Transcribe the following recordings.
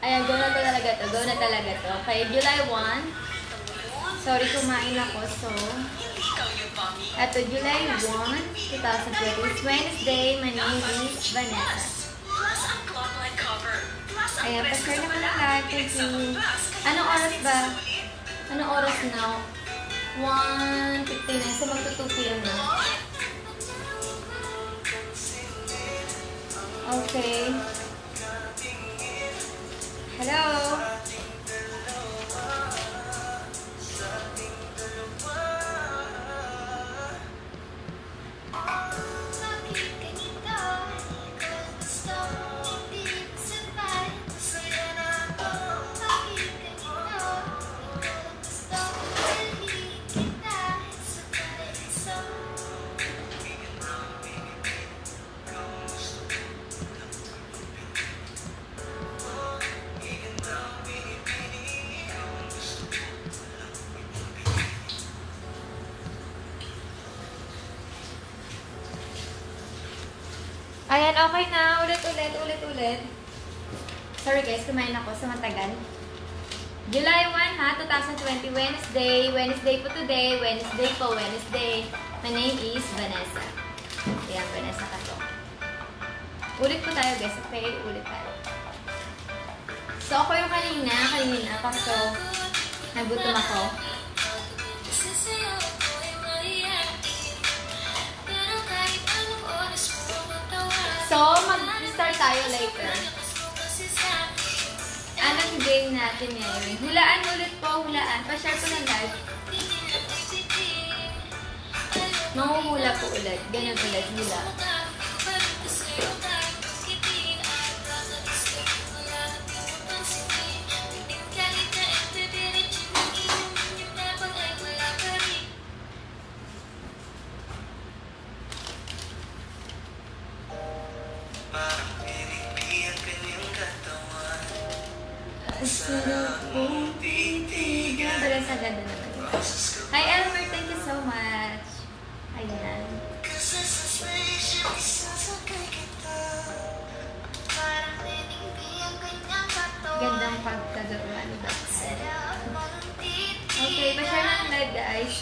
Ayan, go na talaga to. Go na talaga to. Okay, July 1. Sorry, kumain ako. So, eto, July 1, 2020. It's Wednesday. My name is Vanessa. Ayan, pa-share naman ang live. Thank you. Anong oras ba? Anong oras now? 1:59. So, magto-2 p.m. na. Okay. Hello? Ayan, okay na. Ulit. Sorry guys, kumain ako sa matagal. July 1 ha, 2020, Wednesday. Wednesday po today. Wednesday. My name is Vanessa. Ayan, Vanessa ka to. Ulit po tayo guys, okay? Ulit tayo. So, ako yung kanina, kaso nagutom ako. So, mag-start tayo later. Anong game natin ngayon? Hulaan ulit po, hulaan. Pa-share ko ng live. Mahuhula po ulit. Ganun ulit, hula. Sa ganda naman yun. Hi Elmer, thank you so much. Ayan. Gandang pagkagawa ni Baksan. Okay, pa-share na ang live guys.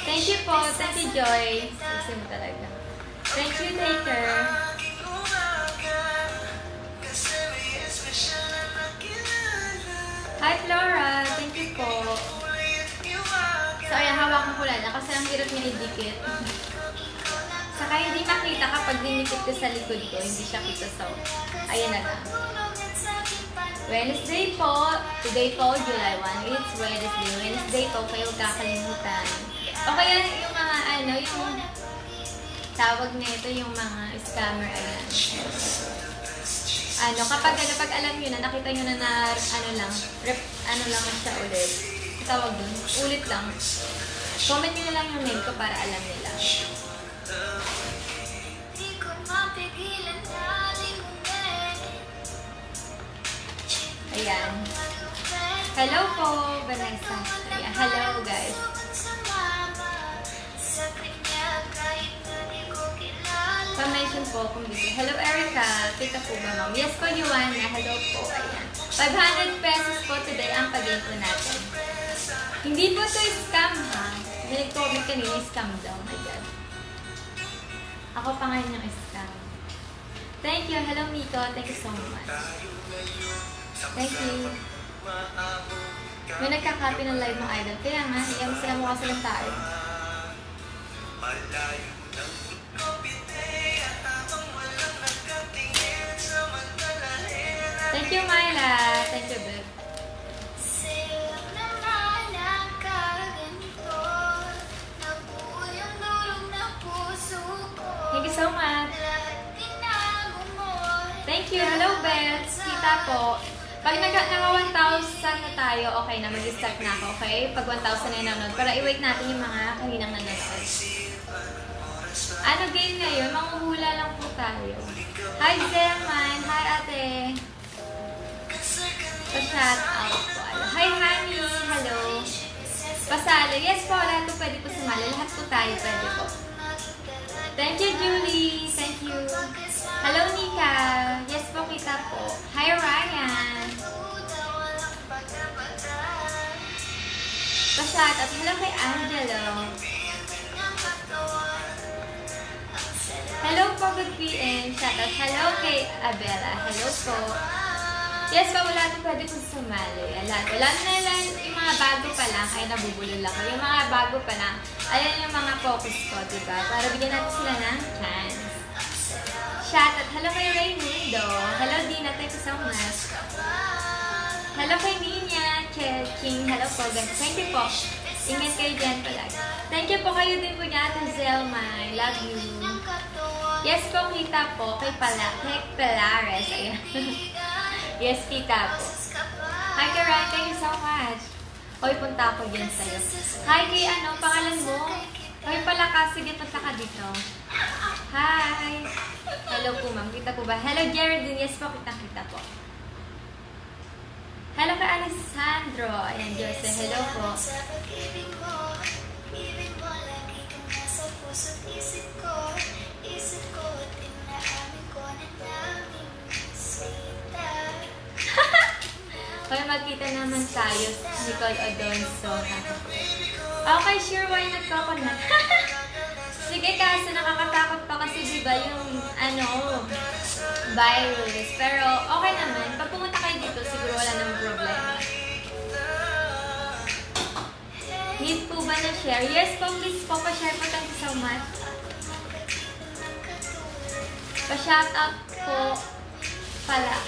Thank you po. Thank you Joy. Kasi mo talaga. Thank you Taker. Hi Flora, thank you po. So ayan, hawakan ko lang kasi ang hirap niya idikit. Saka hindi makita kapag dinikit ko sa likod ko, hindi siya kita. So, ayan na lang. Wednesday po, today po, July 1, it's Wednesday. Wednesday po, kayo kakalimutan. O kaya yung mga yung tawag nito, yung mga scammer, ayan. Kapag alam nyo na, nakita nyo na lang siya ulit. Tawag dun, ulit lang. Comment nyo na lang yung name ko para alam nila. Ayan. Hello po, Vanessa. Ayan, hello guys. Pa-mention po kung dito. Hello Erica, kita po ba ma'am? Yes po, Yuana. Hello po. Ayan. 500 pesos po today ang pag-game po natin. Hindi po ito scam ha. Nag-comment kanina, scam daw. My God. Ako pa ngayon yung scam. Thank you. Hello Miko. Thank you so much. Thank you. May nagkakapi ng live mo idol. Kaya nga, iyan sila mukha silang tayo. Thank you, Myla. Thank you, Beth. Thank you so much. Thank you. Hello, Beth. Kita po. Pag naka 1,000 na tayo, okay na. Mag-start na ako, okay? Pag 1,000 na nanonood. Para i-wait natin yung mga kaninang nanonood. Ano game ngayon? Manguhula lang po tayo. Hi, Zelman. Hi, ate. Pa-shout out po. Hi, honey. Hello. Pasali. Yes po, lahat po pwede po sumali. Lahat po tayo pwede po. Thank you, Julie. Thank you. Hello, Nika. Yes po, kita po. Hi, Ryan. Pasat at hello kay Angelo. Hello po, good PM. Shout out. Hello kay Abela. Hello po. Yes po, wala na pwede kong sumali. Wala na lang yung mga bago pa lang, kaya nabubulol ako. Yung mga bago pa lang, ayan yung mga focus ko, diba? Para bigyan natin sila ng chance. Shout out. Hello kay Raymundo. Hello, Dina. Thank you so much. Hello kay Nina. King. Hello po. Thank you po. Ingat kayo dyan palagi. Thank you po kayo din po niya, Ate Zelma. I love you. Yes po, kita po. Kay Palares. Ayan. Yes, kita po. Hi, kay Ryan. Thank you so much. Hoy, punta ako dyan sa'yo. Hi, kay ano, pangalan mo? Hoy, Palakas. Sige, punta ka dito. Hi. Hello po, ma'am. Kita po ba? Hello, Geraldine. Yes po, kita po. Hello kay Alessandro. Ayan, Jose. Hello po. Kaya magkita naman tayo, Nicole Odonso. Okay, sure, why not coconut? Sige, kaso nakakatakot pa kasi diba yung virus. Pero okay naman. Pag pumunta kayo dito, siguro wala namang problema. Need po ba na share? Yes po, please po. Pa-share po. Thank you so much. Pa-shout out po pala.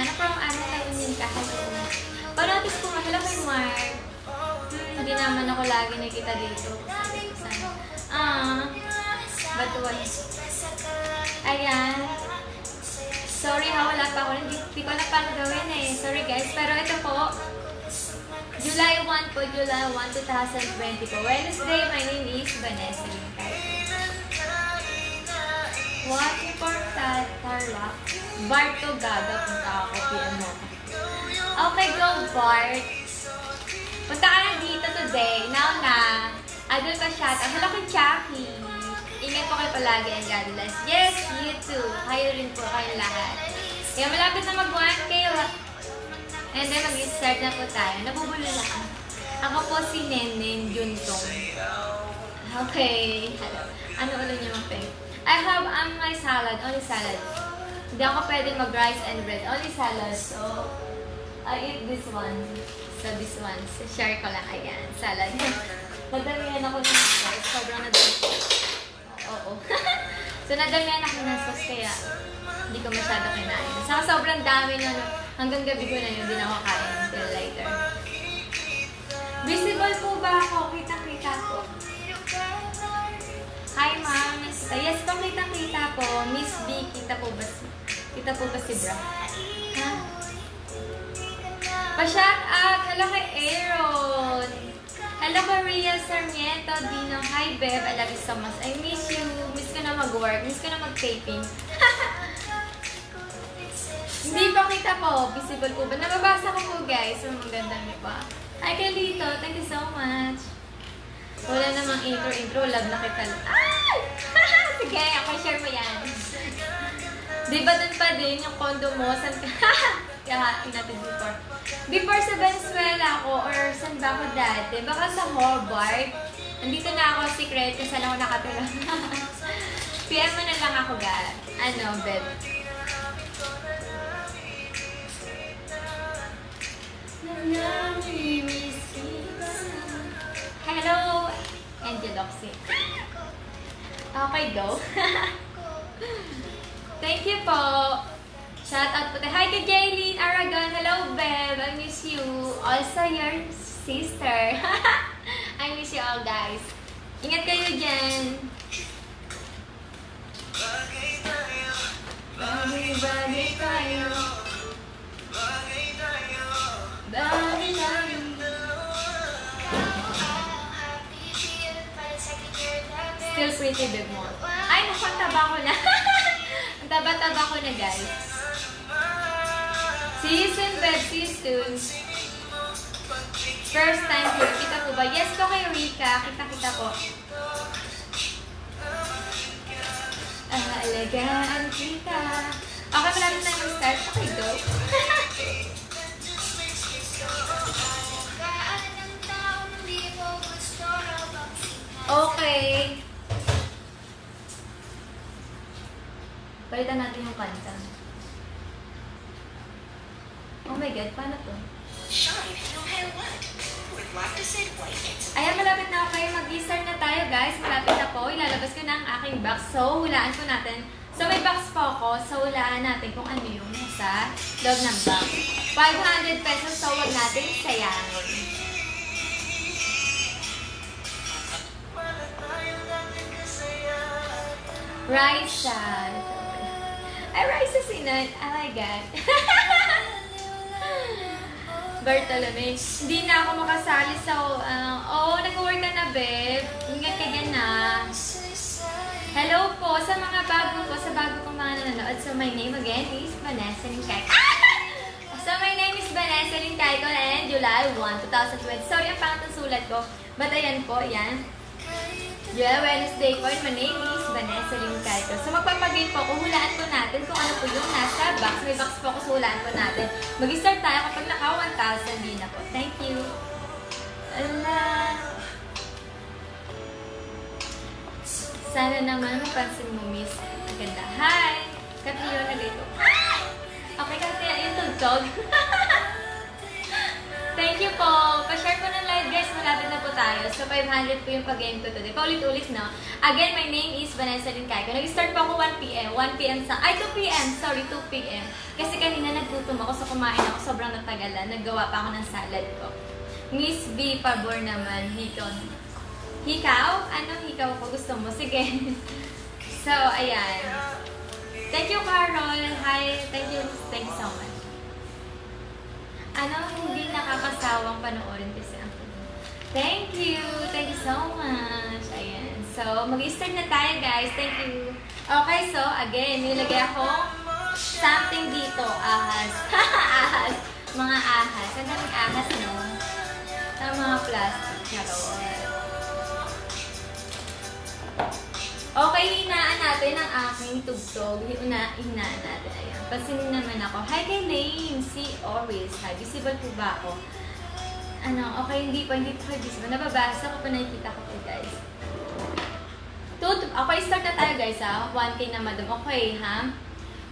Ano tayo yun ka? Hello. Pa-notice po nga. Hello kay Mark. Hindi naman ako lagi nakita dito. Batuan. Ayan. Sorry ha, wala pa ako. Hindi ko na paano gawin eh. Sorry guys. Pero ito po, July 1 po, July 1, 2020 po. Wednesday, my name is Vanessa Linkay. Watching for Tarlac. Bart to Gaga. Punta ako, PM mo. Okay, go Bart. Punta ka na dito today. Now na. Adol ka shout out. Hello kay Jackie. Ingat po kayo palagi and God bless. Yes, you too. Kayo rin po, kayo lahat. Kaya malapit na mag-1K. And then mag-start na po tayo. Nabubulol ako. Ako po si Nenen Juntong. Okay. Hello. Ano ulo niyo mga I have my salad. Only salad. Hindi ako pwede mag-rice and bread. Only salad. So, I eat this one. So, this one. So, share ko lang. Ayan. Salad. Nadamihan ako ng sauce. Sobrang nadamihan. Oo. So, nadamihan ako ng sauce kaya hindi ko masyado kinain. Saka sobrang dami na hanggang gabi ko na yun, hindi na ako kain until later. Visible po ba ako? Kitang-kita po. Hi, ma'am. Yes po, kitang-kita po. Miss B, kita po ba si Bra? Ha? Pa-shout out. Hello kay Aaron. Hello kay Rhea Sarmiento. Dino. Hi, Beb. I love you so much. I miss you. Miss ko na mag-work. Miss ko na mag-taping. Hindi pa kita po. Visible po ba? Nababasa ko po, guys. So, magandang iba. Hi, Kalito. Thank you so much. Wala namang intro. Love na kita. Ay! Sige, ako share mo yan. Di ba dun pa din yung condo mo? Saan ka? Kahain natin before. Before sa Venezuela ako, or saan ba ako dati? Baka sa Hobart. Nandito na ako, secret, kung saan ako nakatira. PM mo na lang ako, ga. Beb. Hello, Angeloxy. Okay, go. Thank you po. Shout out po tayo. Hi to Jaylene Aragon. Hello, Beb. I miss you. Also your sister. I miss you all, guys. Ingat kayo dyan. Bagay tayo. Bagay tayo. Still pretty, Beb mo. Ay, mukhang taba ko na. Ang taba-taba ko na, guys. See you soon, Beb. See you soon. First time here. Kita po ba? Yes po kay Rika. Kita-kita po. Aalagaan kita. Okay, malapit na yung start. Okay, go. Okay. Palitan natin yung kanta. Oh my God, paano to? Ayan, malapit na ako kayo. Mag-start na tayo, guys. Malapit na po. Ilalabas ko na ang aking box. So, hulaan ko natin. So, may box po ako. So, hulaan natin kung ano yung nasa loob ng box. 500 pesos. So, huwag natin sayangin. Raisa. Ay, Raisa Sinan. Oh my God. Bartolome. Hindi na ako makasali sa... nag-work ka na, babe. Ingat ka dyan na. Hello po sa mga bago kong mga nanonood. So, my name again is Vanessa Lincaico. So, my name is Vanessa Lincaico and July 1, 2020. Sorry, ang pangatang sulat ko. But ayan po, ayan. July Wednesday po. My name is Vanessa Lincaico. So, magpapagay po ako. Hulaan po natin kung ano po yung nasa box. May box po ako. So, hulaan po natin. Mag-start tayo kapag naka 1,000 din na po. Thank you. Ala. Sana naman mapansin mo, miss. Maganda. Hi! Katiyo na dito. Okay, Katiyo. Yung tugtog. Thank you po. Pa-share po ng live, guys. Malapit na po tayo. So, 500 po yung pag-game ko today. Paulit-ulit, no? Again, my name is Vanessa Lincaico. Nag-start po ako 1 p.m. 1 p.m. Ay, 2 p.m. Sorry, 2 p.m. Kasi kanina nagtutom ako. So, kumain ako. Sobrang natagalan. Naggawa pa ako ng salad ko. Miss B, pabor naman. Hikaw? Ano hikaw ko? Gusto mo? Sige. So, ayan. Thank you, Carol. Hi. Thank you so much. Hindi nakakasawang panoorin kasi ang Thank you so much. Ayan. So, mag-start na tayo, guys. Thank you. Okay, so, again, nilagay ako something dito. Ahas. Ahas. Mga ahas. Ang daming ahas, no? Ang mga plastic. Charot. Okay, hinaan natin ang aking tugtog. Hinaan natin. Ayan. Pansinin naman ako. Hi kay Lane. Si Oris. Hi. Visible po ba ako? Okay, hindi po kayo visible. Nababasa ko pa, nakikita ko po, guys. Okay, start na tayo, guys, ha? 1K na madam. Okay, ha?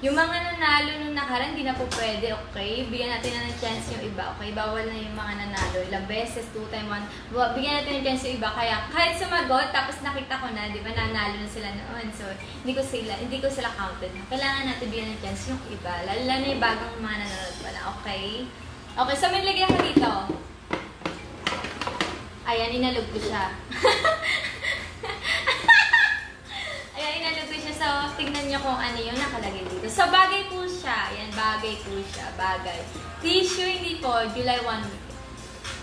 Yung mga nanalo nung nakaraan, hindi na po pwede, okay? Bigyan natin na ng chance yung iba, okay? Bawal na yung mga nanalo. Ilang beses, 2 times 1. Bigyan natin ng chance yung iba. Kaya kahit sumagot, tapos nakita ko na, di ba, nanalo na sila noon. So, hindi ko sila counted. Kailangan natin bigyan ng chance yung iba. Lalo na yung bagong mga nanonood pala, okay? Okay, so may lagyan ko dito. Ayan, inalog ko siya. Ayan, inalog ko siya. So, tignan nyo kung ano yung nakalagay dito. So, bagay po siya. Ayan, bagay po siya. Bagay. Tissue, hindi po. July 1.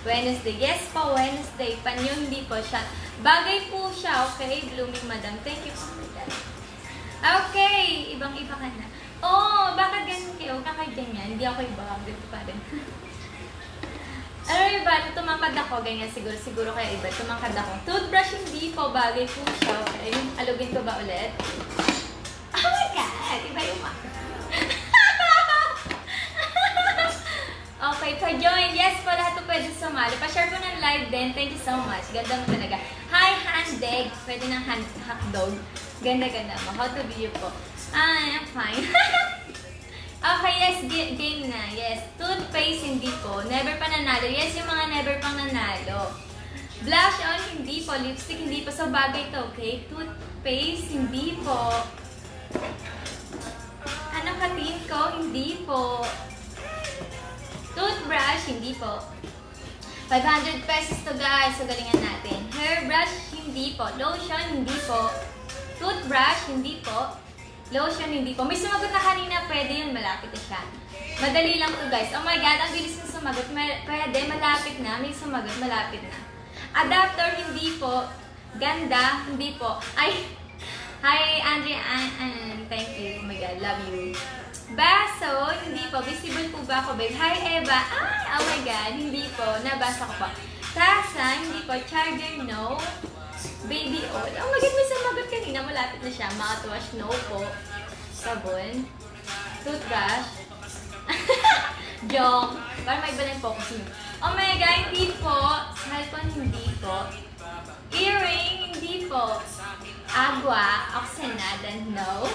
Wednesday. Yes po, Wednesday. Panyo, hindi po siya. Bagay po siya. Okay, blooming madam. Thank you po. Okay, ibang-iba ka na. Oh, bakit ganun kayo? Huwag ka kayo ganyan. Hindi ako iba. Ganito pa rin. Ano ba? Tumangkad ako, ganyan siguro kaya iba. Tumangkad ako. Toothbrush, hindi po. Bagay po siya. Okay. Alugin ko ba ulit? Oh my God! Iba yung Okay, pa-join. Yes po, lahat po pwede sumali. Pa-share po ng live din. Thank you so much. Ganda mo talaga. Hi, handeg. Pwede ng hotdog. Ganda-ganda mo. How to be you po. I'm fine. Okay, yes, game na. Yes. Toothpaste, hindi po. Never pa nanalo. Yes, yung mga never pang nanalo. Blush on, hindi po. Lipstick, hindi po. So, bagay to, okay? Toothpaste, hindi po. Anong katin ko? Hindi po. Toothbrush, hindi po. 500 pesos to, guys. So, galingan natin. Hairbrush, hindi po. Lotion, hindi po. Toothbrush, hindi po. Lotion, hindi po. May sumagot na kanina, pwede yun. Malapit na siya. Madali lang to, guys. Oh my God, ang bilis ng sumagot. Pwede, malapit na. May sumagot, malapit na. Adapter, hindi po. Ganda, hindi po. Ay, hi, Andrea. Thank you. Oh my God, love you. Baso, hindi po. Visible po ba ako, babe? Hi, Eva. Ay, oh my God, hindi po. Nabasa ko po. Tasa, hindi po. Charger, no. Baby oil. Oh my God, may sumagot kanina. Malapit na siya. Mouthwash, no po. Sabon. Toothbrush. Joke. Para may iba ng focus mo. Oh my God, hindi po. Cellphone, hindi po. Earring, hindi po. Agua, oxenada, no.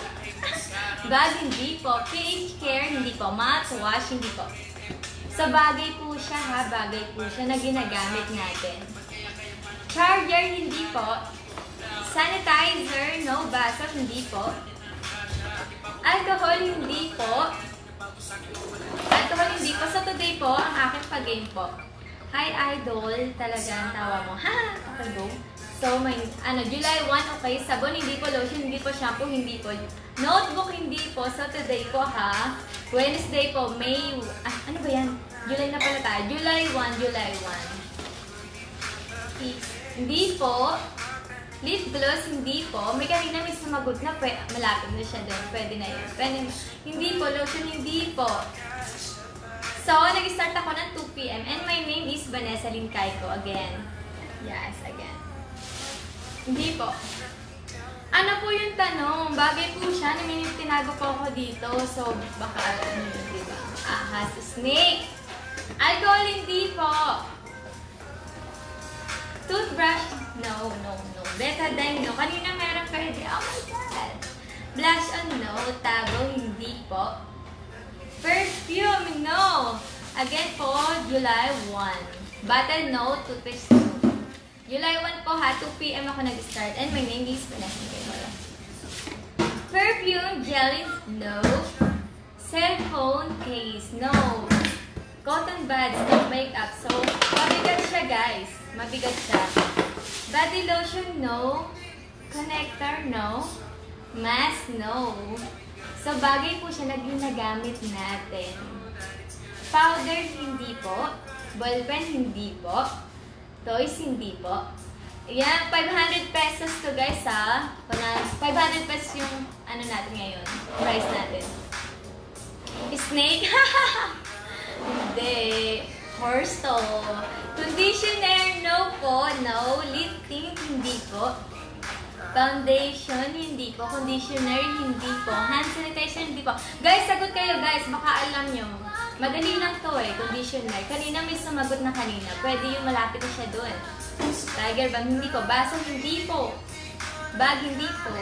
Bag, hindi po. PH Care, hindi po. Mouthwash, hindi po. So, bagay po siya ha. Bagay po siya na ginagamit natin. Charger, hindi po. Sanitizer, no. Baso, hindi po. Alcohol, hindi po. Alcohol, hindi po. So, today po, ang aking pag-game po. Hi, Idol. Talaga ang tawa mo. Ha! Okay, go. So, may, July 1, okay. Sabon, hindi po. Lotion, hindi po. Shampoo, hindi po. Notebook, hindi po. So, today po, ha. Wednesday po, May... ano ba yan? July na pala tayo. July 1, July 1. Hindi po. Lip gloss, hindi po. May kanina may sumagot na malapit na siya doon. Pwede na yun. Pwede, hindi po. Lotion, hindi po. So, nag-start ako ng 2 p.m. And my name is Vanessa Lincayco. Again. Yes, again. Hindi po. Ano po yung tanong? Bagay po siya. Tinago po ako dito. So, baka alam nyo yun, diba? Ahas, snake. Alcohol, hindi po. Toothbrush, no. Betadine, no. Kanina meron pa hindi. Oh my God. Blush on, no. Tabo, hindi po. Perfume, no. Again po, July 1. Bottle, no. Toothpaste, no. July 1 po ha, 2 p.m. ako nag-start. And my name is Vanessa Lincayco. Perfume, jelly, no. Cellphone case, no. Cotton buds, no makeup. So, mabigat siya guys. Mabigat siya. Body lotion, no. Connector, no. Mask, no. So, bagay po siya na ginagamit natin. Powder, hindi po. Ballpen, hindi po. Toys, hindi po. Yan, 500 pesos to guys ha. 500 pesos yung ano natin ngayon. Price natin. Snake. Hindi. Horse to. Conditioner, no po. No. Lip tint, hindi po. Foundation, hindi po. Conditioner, hindi po. Hand sanitizer, hindi po. Guys, sagot kayo guys. Baka alam nyo. Madali lang to eh, conditioner. Kanina may sumagot na kanina. Pwede yung malapit na siya doon. Tiger balm, hindi po. Baso, hindi po. Bag, hindi po.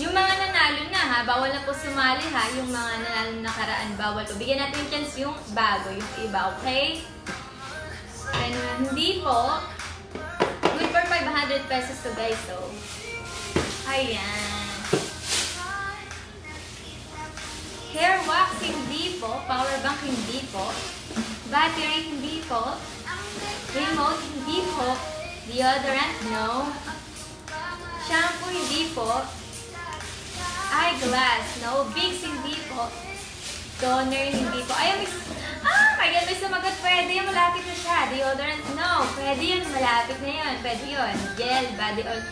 Yung mga nanalo na ha, bawal na po sumali ha. Yung mga nanalo na nakaraan, bawal po. Bigyan natin yung chance yung bago, yung iba, okay? And hindi po. Good for 500 pesos to guys, so. Ayan. Hair wax, hindi po. Power bank, hindi po. Battery, hindi po. Remote, hindi po. Deodorant, no. Shampoo, hindi po. Eyeglass, no. Bigs, hindi po. Toner, hindi po. Ay, my God, may sumagot. Pwede yun, malapit na siya. Deodorant, no. Pwede yun, malapit na yun. Pwede yun. Gel, body oil.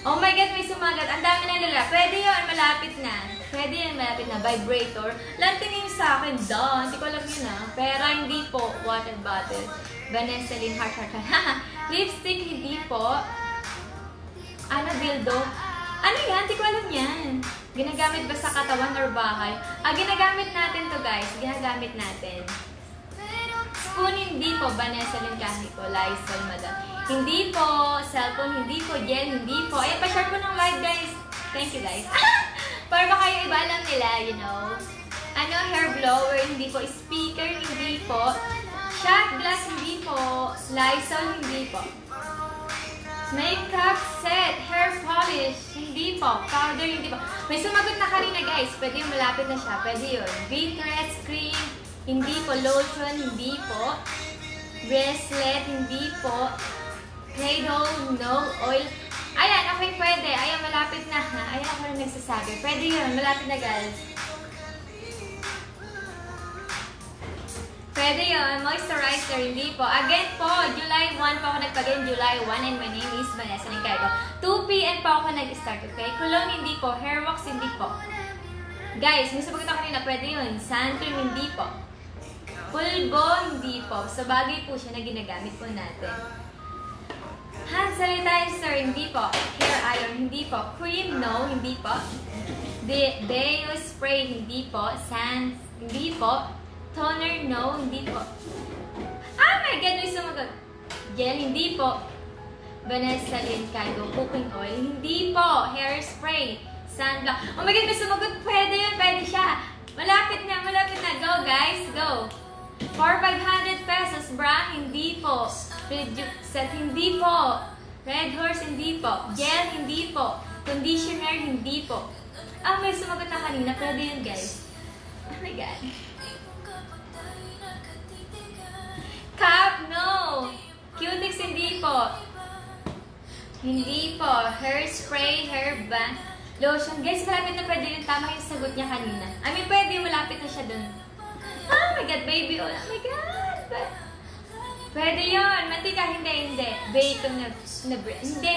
Oh my God, may sumagot. Ang dami na nila. Pwede yun, malapit na. Pwede yan, malapit na. Vibrator. Lantingin sa akin, daw. Hindi ko alam yun ah. Pero hindi po. Water bottle. Vanessa Lin, heart. Lipstick, hindi po. Ano, dildo? Ano yan? Hindi ko alam yan. Ginagamit ba sa katawan or bahay? Ginagamit natin to guys. Ginagamit natin. Spoon, hindi po. Vanessa Lin, Lincayco. Lysol, madam. Hindi po. Cellphone, hindi po. Gel, hindi po. Ayan, pa-share po ng live guys. Thank you guys. Para baka yung iba alam nila, you know. Ano, hair blower, hindi po. Speaker, hindi po. Shot glass, hindi po. Lysol, hindi po. Makeup set, hair polish, hindi po. Powder, hindi po. May sumagot na kanina guys. Pwede yung malapit na siya. Pwede yun. Victorette cream, hindi po. Lotion, hindi po. Bracelet, hindi po. Play-Doh, no. Oil. Ayan, okay, pwede. Ayan, malapit na ha. Ayan, ako rin nagsasabi. Pwede yun, malapit na guys. Pwede yun, moisturizer, hindi po. Again po, July 1 po ako nagpag-in, July 1, and my name is Vanessa Lincayco. 2 p.m. po ako nag-start, okay? Cologne, hindi po. Hair wax, hindi po. Guys, may sabagot ako kanina, pwede yun. Sun cream, hindi po. Pulbo, hindi po. Sa bagay po siya na ginagamit po natin. Hand sanitizer, hindi po. Hair iron, hindi po. Cream, no, hindi po. Deo spray, hindi po. Sans, hindi po. Toner, no, hindi po. Oh my God, may sumagot. Gel, hindi po. Vanessa Lynn Cargo, cooking oil, hindi po. Hairspray, sunblock. Oh my God, may sumagot. Pwede yun, pwede siya. Malapit na, malapit na. Go guys, go. For 500 pesos, bra, hindi po. Set, hindi po. Red Horse, hindi po. Gel, hindi po. Conditioner, hindi po. Ah, may sumagot na kanina. Pwede yun, guys. Oh my God. Cap, no. Cutix, hindi po. Hindi po. Hairspray, hair band, lotion. Guys, malapit na pwede yun. Tama yung sagot niya kanina. I mean, pwede. Malapit na siya dun. Oh my God, baby oil. Oh my God. Pwede yun. Mantika, hindi. Bacon na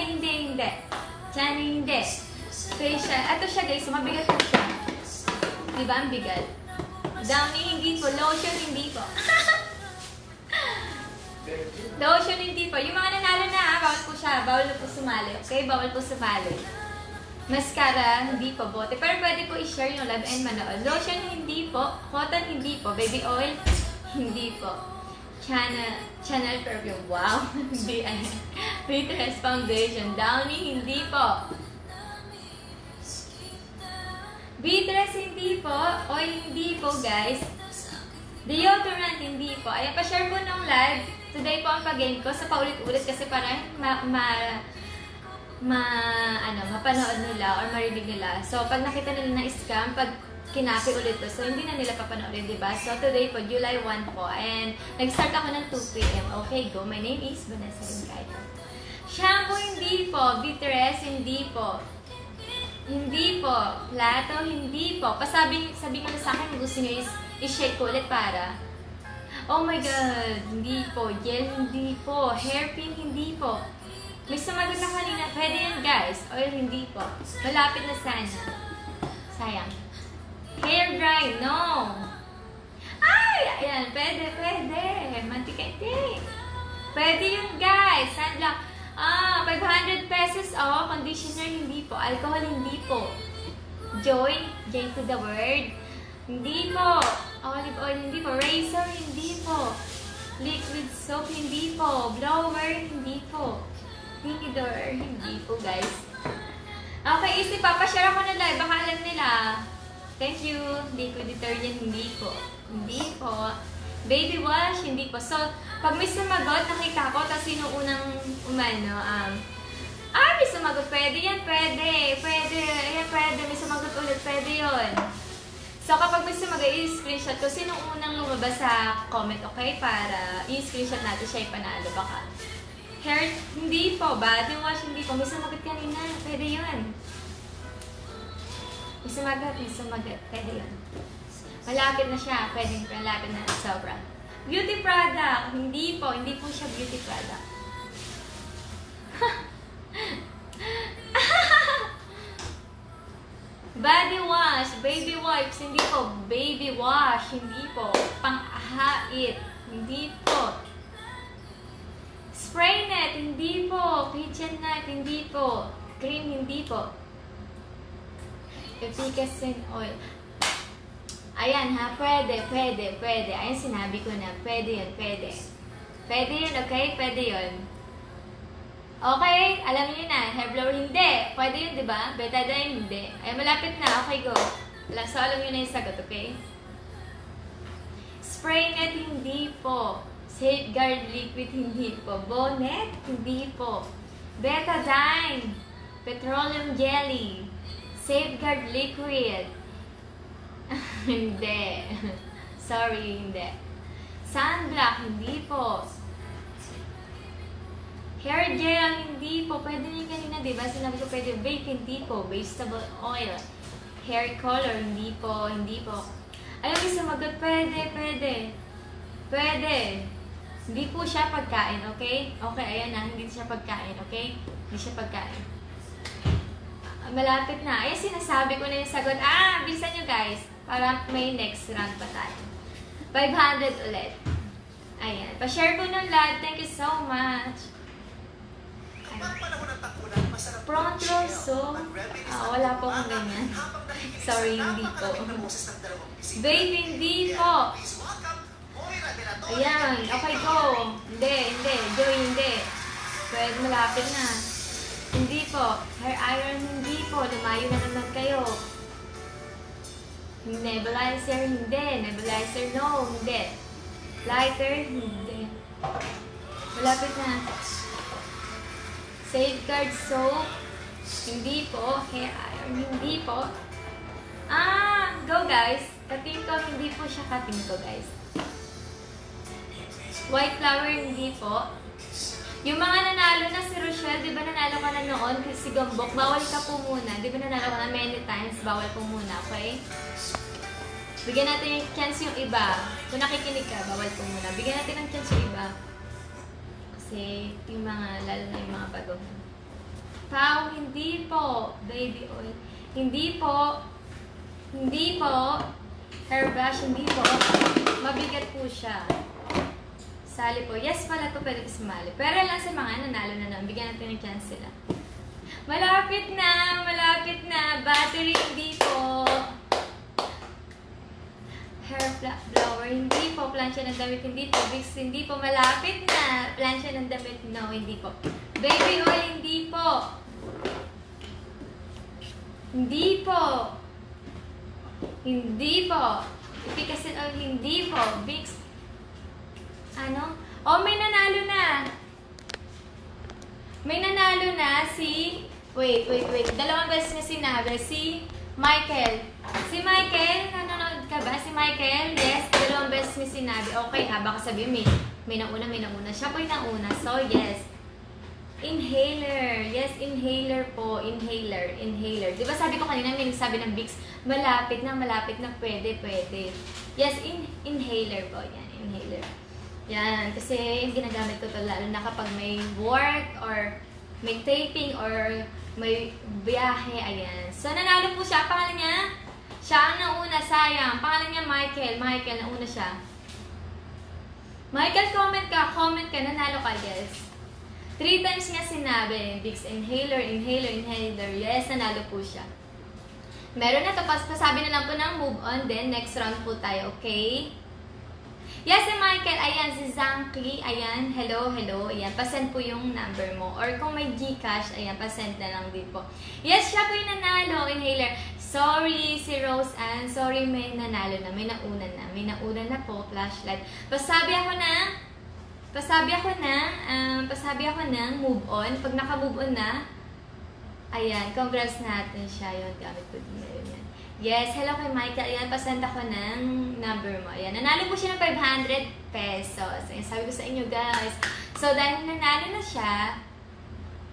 hindi. Chani, hindi. Facial. Ito siya guys, mabigat po siya. Diba ang bigat? Downy, hindi po. Lotion, hindi po. Lotion, hindi po. Yung mga nanalo na bawal po siya. Bawal na po sumali. Okay? Bawal po sumali. Mascara, hindi po. Bote. Pero pwede po i-share yung live and manood. Lotion, hindi po. Cotton, hindi po. Baby oil, hindi po. Chanel perfume. Wow. Hindi. Faithless foundation. Downy, hindi po. Beatrice, hindi po. Oil, hindi po, guys. Deodorant, hindi po. Ayan, pa-share po ng live. Today po ang pag-game ko. Sa paulit-ulit kasi para mapanood nila or marinig nila. So, pag nakita nila na scam, pag kinapi ulit to, so hindi na nila papanoorin, diba? So, today po, July 1 po. And nag-start ako ng 2 p.m. Okay, go. My name is Vanessa Rincaito. Shampoo, hindi po. Beatrice, hindi po. Hindi po. Plato, hindi po. Sabi mo na sa akin, gusto nyo i-shake ko ulit para. Oh my God. Hindi po. Gel, hindi po. Hairpin, hindi po. May sumagot na kanina. Pwede yan guys. Oil, hindi po. Malapit na sana. Sayang. Hair dry, no. Ay! Ayan. Pwede. Mantika, hindi. Pwede yun guys. Sunblock. 500 pesos, conditioner, hindi po. Alcohol, hindi po. Joy, J to the word, hindi po. Olive oil, hindi po. Razor, hindi po. Liquid soap, hindi po. Blower, hindi po. Tinidor, hindi po, guys. Okay, easy pa. Pa-share ako na live. Baka alam nila. Thank you. Liquid detergent, hindi po. Hindi po. Baby wash, hindi po. So, pag may sumagot, nakita ko, tapos sino unang umano, may sumagot, pwede yan, pwede. Ayan, pwede, may sumagot ulit, pwede yun. So, kapag may sumagot, i-screenshot ko, sino unang lumabas sa comment, okay? Para i-screenshot natin siya ipanalo, baka. Hair, hindi po. Body wash, hindi po. May sumagot kanina, pwede yun. May sumagot, pwede yun. Malapit na siya. Pwede malapit na. Sobra. Beauty product. Hindi po siya beauty product. Body wash. Baby wipes. Hindi po. Baby wash. Hindi po. Pang-hait. Hindi po. Spray net. Hindi po. Kitchen knife. Hindi po. Cream. Hindi po. Efficacy oil. Ayan ha, pwede. Ayan, sinabi ko na, pwede yun, pwede. Pwede yun, okay? Pwede yun. Okay, alam niyo na, hair blower, hindi. Pwede yun, di ba? Betadine, hindi. Ayan, malapit na, okay, go. So, alam niyo na yung sagot, okay? Spray net, hindi po. Safeguard liquid, hindi po. Bonnet, hindi po. Betadine, petroleum jelly, safeguard liquid. Hindi. Sorry, hindi. Sunblock, hindi po. Hair gel, hindi po. Pwede niyo kanina, diba? Sinabi ko pwede. Vape, hindi po. Vegetable oil. Hair color, hindi po. Ayaw yung sumagot, pwede. Hindi po siya pagkain, okay? Okay, ayan na. Hindi siya pagkain, okay? Hindi siya pagkain. Malapit na. Ayan, sinasabi ko na yung sagot. Bilisan nyo guys. Para may next round pa tayo. 500 ulit. Ayan. Pa-share po ng live. Thank you so much. Front row song? Wala po akong ganyan. Sorry, hindi po. Babe, hindi po. Ayan, okay, go. Hindi. Joy, hindi. Pwede, malapit na. Hindi po. Hair iron, hindi po. Lumayo na naman kayo. Nebulizer, hindi. Nebulizer, no. Hindi. Lighter, hindi. Malapit na. Safeguard soap, hindi po. Hair iron, hindi po. Go guys. Kating ko, hindi po siya kating ko guys. White flower, hindi po. Yung mga nanalo na si Rochelle, di ba nanalo ka na noon? Si Gambok, bawal ka po muna. Di ba nanalo ka na many times? Bawal po muna, okay? Bigyan natin yung chance yung iba. Kung nakikinig ka, bawal po muna. Bigyan natin ng chance yung iba. Kasi yung mga, lalo na yung mga bago. Pau, hindi po. Baby oil. Hindi po. Hindi po. Hair brush, hindi po. Mabigat po siya. Sali po. Yes pala to, pwede ko sumali. Pero lang sa mga nanalo na naman. Bigyan natin ng chance sila. Malapit na. Malapit na. Battery, hindi po. Hair blower, hindi po. Plancha ng damit, hindi po. Vicks, hindi po. Malapit na. Plancha ng damit, no, hindi po. Baby oil, hindi po. Hindi po. Hindi po. Efficacy oil, hindi po. Vicks, ano? May nanalo na. May nanalo na si... Wait. Dalawang beses na sinabi. Si Michael. Si Michael, nanonood ka ba? Si Michael, yes. Dalawang beses na sinabi. Okay ha, baka sabihin may nauna. Siya po'y nauna. So, yes. Inhaler. Yes, inhaler po. Inhaler. Di ba sabi ko kanina, may nagsabi ng Vicks, malapit na, pwede. Yes, inhaler po. Yan, inhaler. Yan, kasi yung ginagamit ko to lalo na kapag may work or may taping or may biyahe, ayan. So, nanalo po siya. Pangalan niya? Siya ang nauna, sayang. Pangalan niya Michael. Nauna siya. Michael, comment ka. Nanalo ka, yes. 3 times niya sinabi. Vicks, inhaler. Yes, nanalo po siya. Meron na to. Pasabi na lang po ng move on. Then, next round po tayo, okay? Yes, si Michael, ayan, si Zanky, ayan, hello, ayan, pasend po yung number mo. Or kung may Gcash, ayan, pasend na lang din po. Yes, siya po yung nanalo, inhaler. Sorry, si Rose Ann, sorry, may nanalo na, may nauna na po, flashlight. Pasabi ako ng move on. Pag naka-move on na, ayan, congrats natin siya, yun, gamit ko din ngayon yan. Yes, hello kay Michael. Ayan, pasend ako ng number mo. Ayan, nanalo po siya ng 500 pesos. Ayan, sabi ko sa inyo, guys. So, dahil nanalo na siya,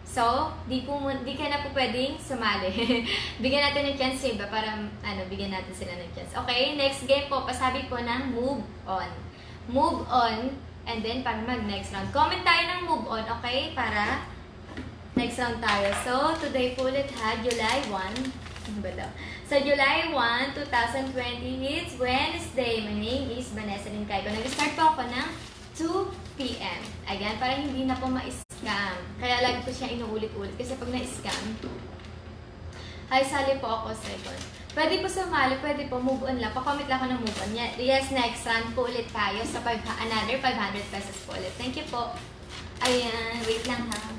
so, di ka na po pwedeng sumali. Bigyan natin ng chance iba para, bigyan natin sila ng chance. Okay, next game po, pasabi po ng move on. Move on, and then, para mag-next round. Comment tayo ng move on, okay? Para next round tayo. So, today po ulit ha, July 1. So, July 1, 2020, it's Wednesday. My name is Vanessa Lincaico. Nag-start po ako ng 2 p.m. Ayan, para hindi na po ma-scam. Kaya lagi ko siya inuulit-ulit. Kasi pag na-scam, ay, sali po ako second. Pwede po sumali, pwede po move on lang. Pa-comment lang ako ng move on. Yes, next round po ulit tayo sa another 500 pesos po ulit. Thank you po. Ayan, wait lang ha.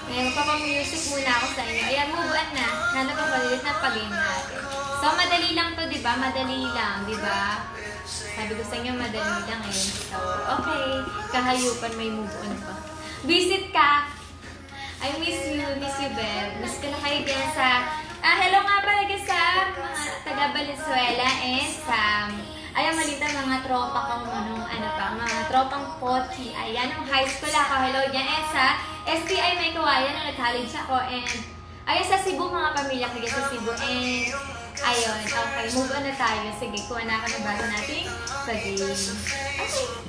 Ayan, magpapa-music muna ako sa inyo. Ayan, move on na. Hanap ang palilit na pag-game natin. So, madali lang to, di ba? Madali lang, di ba? Sabi ko sa inyo, madali lang eh. So, okay. Kahayupan, may move on pa. Visit ka! I miss you, Beb. Miss ko na kayo dyan sa... hello nga pala sa mga taga Valenzuela and sa... Ayan, malita mga tropa kong mga tropang pochi. Ayan, yung high school ako. Hello dyan. And sa STI may kawayan na nag-college ako. And ayun, sa Cebu, mga pamilya ko sa Cebu. And ayun, okay, move on na tayo. Sige, kuha na ako ng bago nating pag-game. Okay.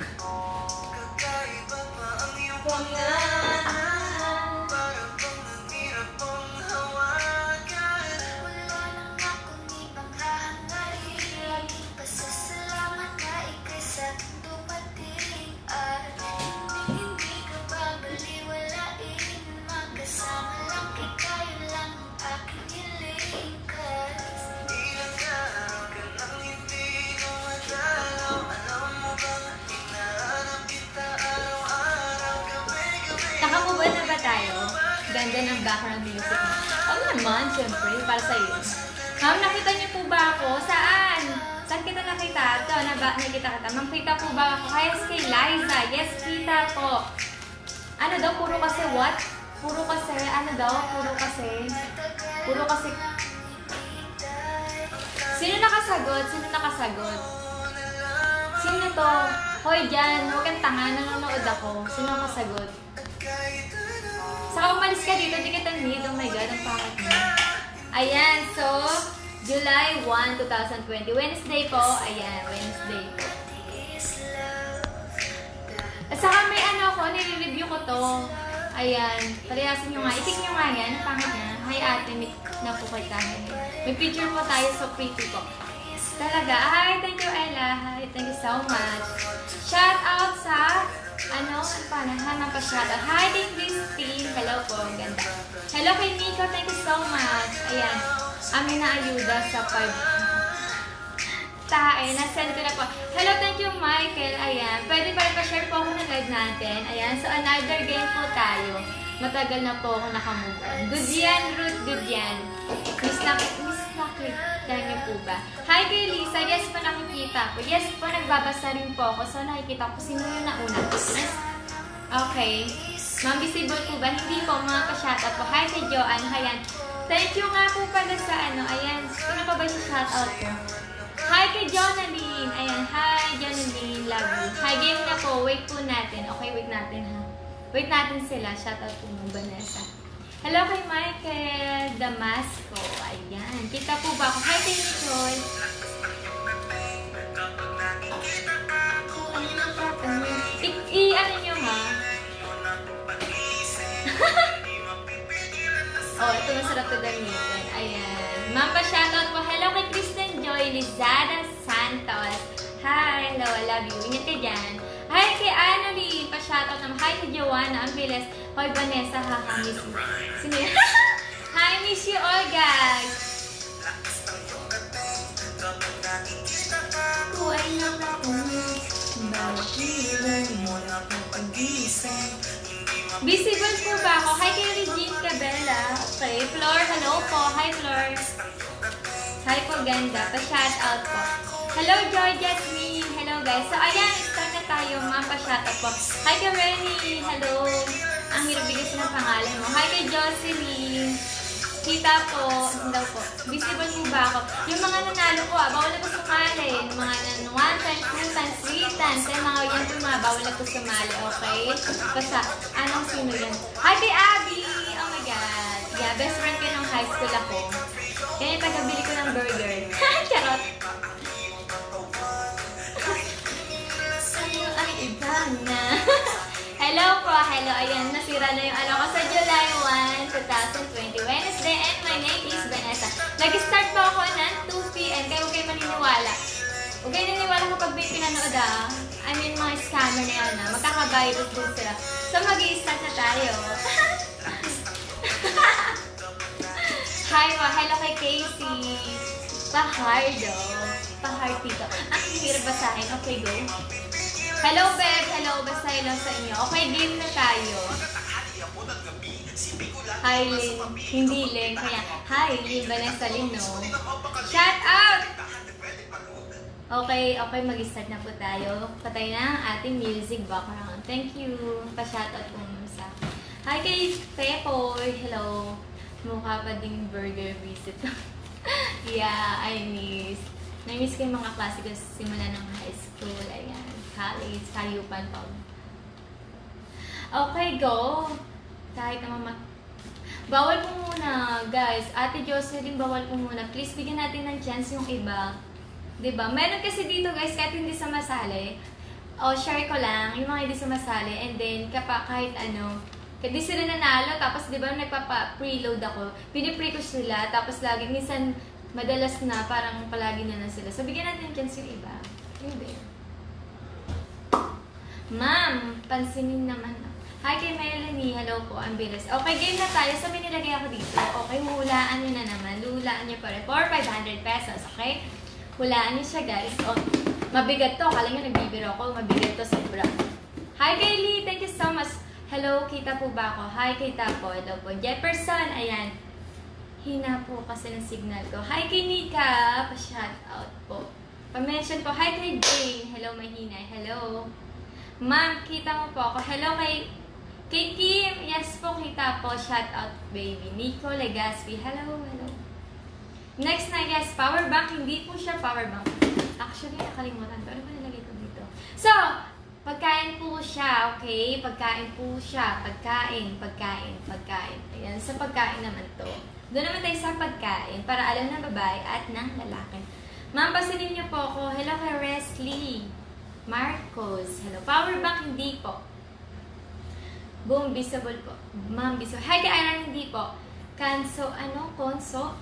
background music mo. Oo naman, syempre, para sa'yo. Ma'am, nakita niyo po ba ako? Saan? Saan kita nakita? Ito, nakita kita. Ma'am, kita po ba ako? Yes, kay Liza. Yes, kita po. Ano daw, puro kasi what? Puro kasi, ano daw? Puro kasi. Sino nakasagot? Sino to? Hoy, dyan. Huwag kang tanga. Nanonood ako. Sino nakasagot? Saka umalis ka dito. Di kita need. Oh my God, ang pangit mo. Ayan, so, July 1, 2020. Wednesday po. Ayan, Wednesday po. At saka may ano ako, nire-review ko to. Ayan, palayasin nyo nga. Itik nyo nga yan. Ang pangit na. Hi ate, na po kay kami. May picture po tayo sa pretty po. Talaga. Hi, thank you Ella. Hi, thank you so much. Shout out sa, paano pa shout out. Hi, thank Christine. Hello po, ganda. Hello kay Nico, thank you so much. Ayan, amin na ayuda sa 5. Nasend ko na po. Hello, thank you Michael. Ayan, pwede pa rin pa-share po ako ng live natin. Ayan, so another game po tayo. Matagal na po ako nakamove on. Good yan, Ruth, good yan. Miss Lucky, dahil niyo po ba? Hi kay Lisa, yes po nakikita po. Yes po, nagbabasa rin po ako. So nakikita ko sino yung nauna. Yes? Okay. Ma'am, visible po ba? Hindi po, mga pa-shoutout po. Hi kay Joanne, ayan. Thank you nga po pala sa ayan. Sino pa ba yung shoutout ko? Hi kay Jonaline. Ayan, hi Jonaline, love you. Hi, game na po. Wait po natin. Okay, wait natin ha. Wait natin sila. Shoutout po mo, Vanessa. Hello kay Michael Damasco. Ayan. Kita po ba ako? Hi kay Nicole. Ano nyo ha? Oh, ito masarap to gamitin. Ayan. Ma'am, pa-shoutout po. Hello kay Kristen Joy Lizada Santos. Hi, hello, I love you. Ingat ka dyan. Hi kay Annalie. Pa-shoutout naman. Hi kay Joanna. Ang bilis. Hoy, Vanessa. Miss you. Sino yan? Hi, miss you all, guys. Buhay na ako. Visible po ba ako? Hi kay Regine Cabela. Okay. Flor, hello po. Hi, Flor. Hi po, ganda. Pa-shoutout po. Hello, Joy Jasmine. Hello, guys. So, ayan. Start na tayo. Ma'am, pa-shoutout po. Hi kay Renny. Hello. Ang hirap bigay ng pangalan mo. Hi kay Jocelyn. Kita po. Daw po. Visible po ba ako? Yung mga nanalo po, bawal na po sumali. Yung mga 1 times, 2 times, 3 times. Yung mga yan po mga bawal na po sumali. Okay? Basta, anong sino yan? Hi kay Abby! Oh my God. Yeah, best friend ko nung high school ako. Kaya yung tagabili ko ng burger. Charot. Ay, iba na. Hello po, hello. Ayan, nasira na yung ko sa July 1, 2020, Wednesday. And my name is Vanessa. Nag-start po ako ng 2 p.m. Kaya huwag kayo maniniwala. Huwag kayo naniniwala kapag may pinanood I mean, mga scammer na yan magkakavirus din sila. So, mag-i-start na tayo. Hi po, hello kay Casey. Pahardo. Pahartito. Ang hirap basahin. Okay, go. Hello, Beb. Hello, basta hello sa inyo. Okay, game na tayo. Hi, Lynn. Hindi, Lynn. Kaya, hi, Lynn. Vanessa Lynn, no? Shout out! Okay, mag-start na po tayo. Patay na ang ating music background. Thank you. Pa-shout out po sa. Hi kay Pepoy. Hello. Mukha pa ding burger visit. Yeah, na-miss ko yung mga klase ko simula ng high school. Ayan. College, sayupan pa. Okay, go. Kahit naman bawal po muna, guys. Ate Jocelyn, bawal po muna. Please, bigyan natin ng chance yung iba. Diba? Meron kasi dito, guys, kahit hindi sumasali. Share ko lang, yung mga hindi sumasali. And then, kahit hindi sila nanalo. Tapos, diba, nagpapa-preload ako. Pinipre ko sila. Tapos, lagi, minsan, madalas na, parang palagi na sila. So, bigyan natin ng chance yung iba. Hindi. Ma'am, pansinin naman. Hi kay Melanie. Hello po, ang bilis. Okay, game na tayo. So, may nilagay ako dito. Okay, hulaan nyo na naman. Hulaan nyo pa rin. For 500 pesos, okay? Hulaan nyo siya, guys. Mabigat to. Kala nyo nagbibiro ako. Mabigat to sobra. Hi, Kaylee. Thank you so much. Hello, kita po ba ako? Hi, kita po. Hello po. Jefferson, ayan. Hina po kasi ng signal ko. Hi kay Nika, pa-shout out po. Pa-mention po. Hi kay Jane. Hello, mahina. Hello. Ma'am, kita mo po ako. Hello kay Kim. Yes po, kita po. Shout out, baby. Nico Legaspi. Hello, hello. Next na, yes, power bank. Hindi po siya power bank. Actually, nakalimutan ko. Ano ba nilagay ko dito? So, pagkain po siya, okay? Pagkain po siya. Pagkain. Ayan, sa pagkain naman to. Doon naman tayo sa pagkain para alam ng babae at ng lalaki. Ma'am, pasilin niyo po ako. Hello kay Wesley Marcos. Hello. Power bank, hindi po. Boom, visible po. Ma'am, visible. Hi kay Ira, hindi po. Konso.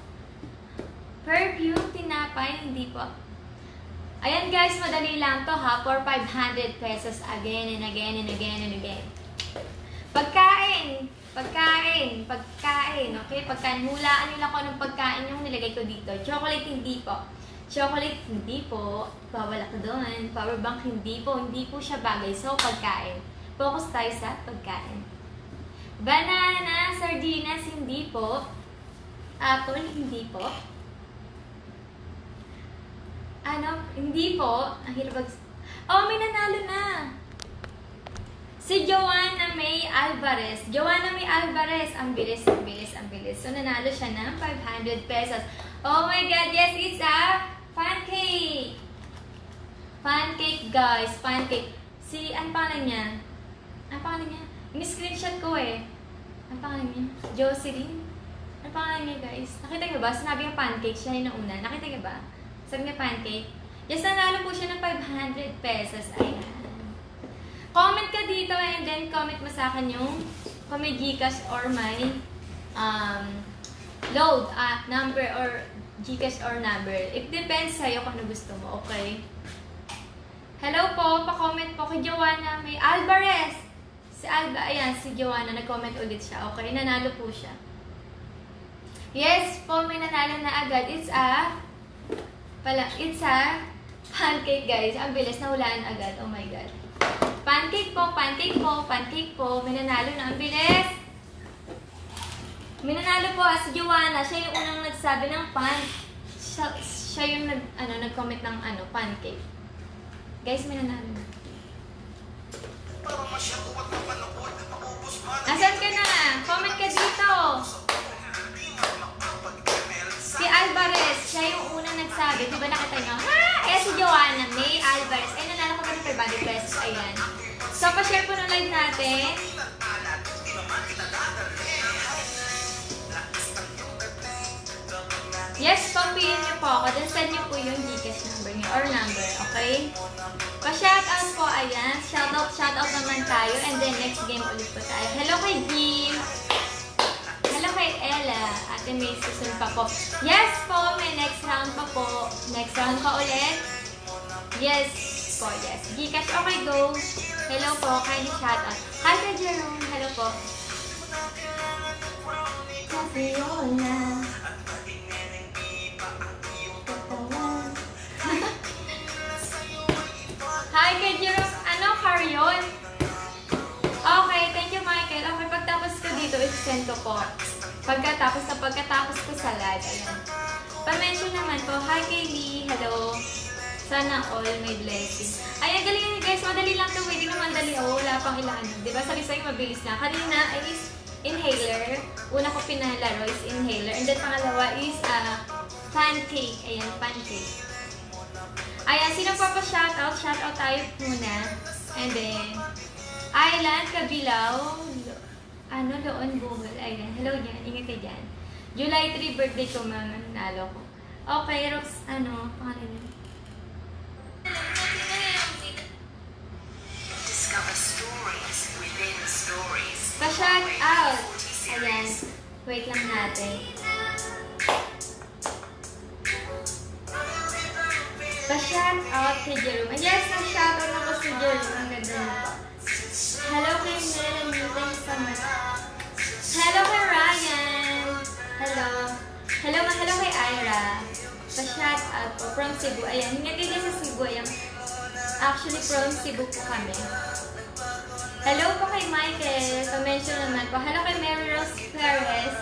Perfume, tinapay, hindi po. Ayan guys, madali lang to ha. For 500 pesos again and again and again and again. Pagkain. Okay? Pagkain. Hulaan nyo lang kung anong pagkain yung nilagay ko dito. Chocolate, hindi po. Chocolate, hindi po. Bawal ako doon. Power bank, hindi po. Hindi po siya bagay. So, pagkain. Focus tayo sa pagkain. Banana, sardinas, hindi po. Apple, hindi po. Hindi po. Ang hirap may nanalo na. Si Joanna May Alvarez. Ang bilis. So, nanalo siya ng 500 pesos. Oh my God, yes, it's a pancake. Pancake, guys. Pancake. Ang pangalan niya? Ini-screenshot ko eh. Ang pangalan niya? Jocelyn? Ang pangalan niya, guys? Nakita niyo ba? Sinabi yung pancake, siya yung nauna. Nakita niyo ba? Sabi niya pancake. Yes, nanalo po siya ng 500 pesos. Ayan. Comment ka dito and then comment mo sa akin yung kung may Gcash or may load number or Gcash or number. It depends sa'yo kung ano gusto mo, okay? Hello po, pa-comment po kay Joanna May Alvarez. Si Joanna, nag-comment ulit siya. Okay, nanalo po siya. Yes po, may nanalo na agad. It's a pancake, guys. Ang bilis, nahulaan agad. Oh my God. Pancake po. May nanalo na. Ang bilis. May nanalo po si Joanna. Siya yung unang nagsabi ng siya yung nag-comment ng pancake. Guys, may nanalo na. Asan ka na? Comment ka dito. Si Alvarez, siya yung unang nagsabi. Diba nakita nyo? Si Joanna May Alvarez. Ay, nanalo ko pa ng 500 pesos. Ayan. So, pa-share po ng live natin. Yes, copyin niyo po ako. Then send niyo po yung Gcash number niyo or number. Okay? Pa-shoutout po. Ayan. Shoutout naman tayo. And then next game ulit po tayo. Hello kay Jim. Hello kay Ella. Ate may susun pa po. Yes po, may next round pa po. Next round pa ulit. Yes po, yes. Gcash, okay, go. Hello po, kindly shoutout. Hi kay Jerome. Hello po. Fiona. Hi kay Jerome. Carrion? Okay, thank you, Michael. Okay, pagtapos ko dito, i-send ko po. Pagkatapos ko sa live, ayan. Pa-mention naman po, hi Kaylee, hello. Sana all may blessing. Ayan, galing nyo guys, madali lang to, hindi naman dali, wala pang ilan. Diba, sabi sa'yo, mabilis lang. Kanina is inhaler. Una ko pinalaro is inhaler. And then pangalawa is pancake. Ayan, pancake. Ayan, sino pa shoutout? Shoutout tayo muna. And then, Island, Kabilaw, Loon, Buhol. Ayan, hello dyan. Ingat kayo dyan. July 3, birthday ko, mga nanalo ko. Okay, Rox, pangalan niyo? Discover stories within stories. Pa-shout out. Ayan, wait lang natin. Pa-shout out kay Jerome. Yes, na-shout out ako si Jerome. Ang ganda nito. Hello kay Melanie. Thanks so much. Hello kay Ryan. Hello. Hello kay Ira. Pa-shout out po. From Cebu. Ayan, hindi kayo sa Cebu. Ayan. Actually, from Cebu po kami. Hello po kay Michael. Pa-mention naman po. Hello kay Mary Rose Perez.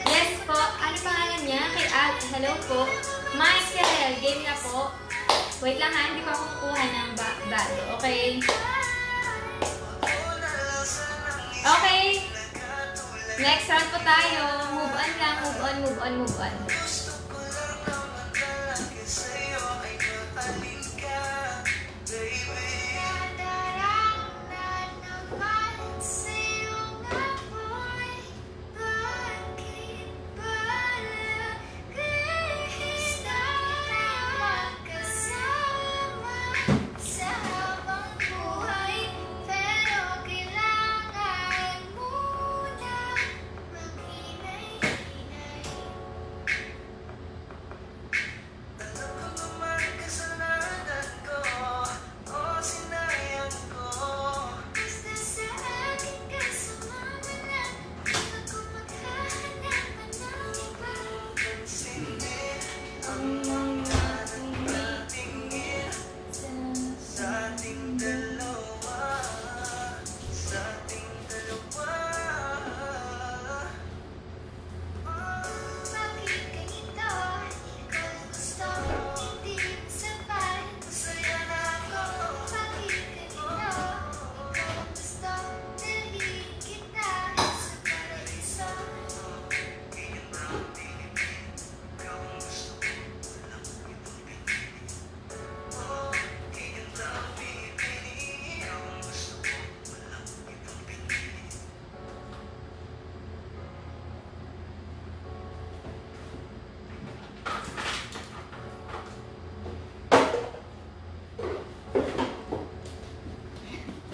Yes po. Ano pangalan niya? Kay At. Hello po. Michael, game na po. Wait lang ha, hindi ko ako kukuha ng bago. Okay. Okay. Next round po tayo. Move on lang. Move on, move on, move on.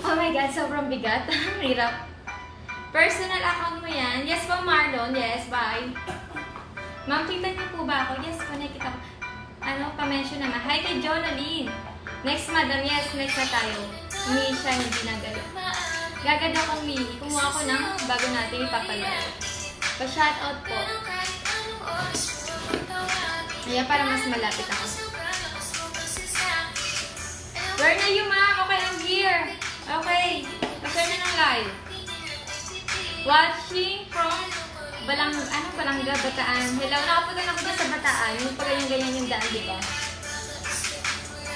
Oh my God, sobrang bigat. Ang hirap. Personal account mo yan. Yes po, Marlon. Yes, bye. Ma'am, kita niyo po ba ako? Yes po, nakita ko. Ano, pa-mention naman. Hi kay Jonaline. Next, madam. Yes, next na tayo. Hindi siya, hindi na galit. Gagad akong mini. Kumuha ko ng bago natin ipapalaro. Pa-shoutout po. Ayan, para mas malapit ako. Where na you, ma'am? Okay, I'm here. Okay. Kasi na ng live. Watching from Balanga, Bataan. Hello, nakapunta na ako dyan sa Bataan. Yung pag ganyan yung daan, di ba?